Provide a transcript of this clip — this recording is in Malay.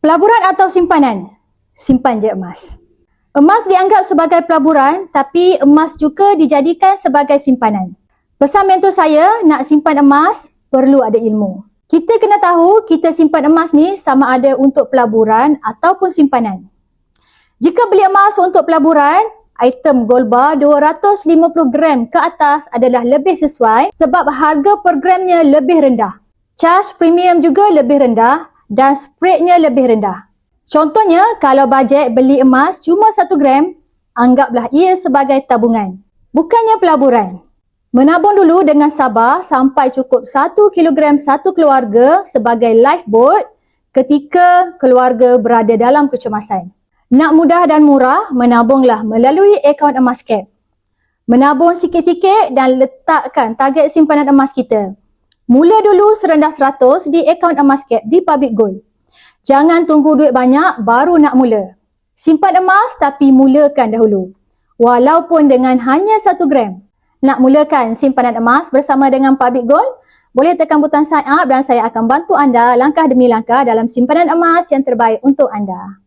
Pelaburan atau simpanan? Simpan je emas. Emas dianggap sebagai pelaburan, tapi emas juga dijadikan sebagai simpanan. Pesan mentor saya, nak simpan emas, perlu ada ilmu. Kita kena tahu kita simpan emas ni sama ada untuk pelaburan ataupun simpanan. Jika beli emas untuk pelaburan, item gold bar 250 gram ke atas adalah lebih sesuai sebab harga per gramnya lebih rendah. Charge premium juga lebih rendah dan spreadnya lebih rendah. Contohnya, kalau bajet beli emas cuma 1 gram, anggaplah ia sebagai tabungan, bukannya pelaburan. Menabung dulu dengan sabar sampai cukup 1 kilogram satu keluarga sebagai lifeboat ketika keluarga berada dalam kecemasan. Nak mudah dan murah, menabunglah melalui akaun emas cap. Menabung sikit-sikit dan letakkan target simpanan emas kita. Mula dulu serendah 100 di akaun emas cap di Public Gold. Jangan tunggu duit banyak baru nak mula. Simpan emas tapi mulakan dahulu. Walaupun dengan hanya 1 gram. Nak mulakan simpanan emas bersama dengan Public Gold? Boleh tekan butang sign up dan saya akan bantu anda langkah demi langkah dalam simpanan emas yang terbaik untuk anda.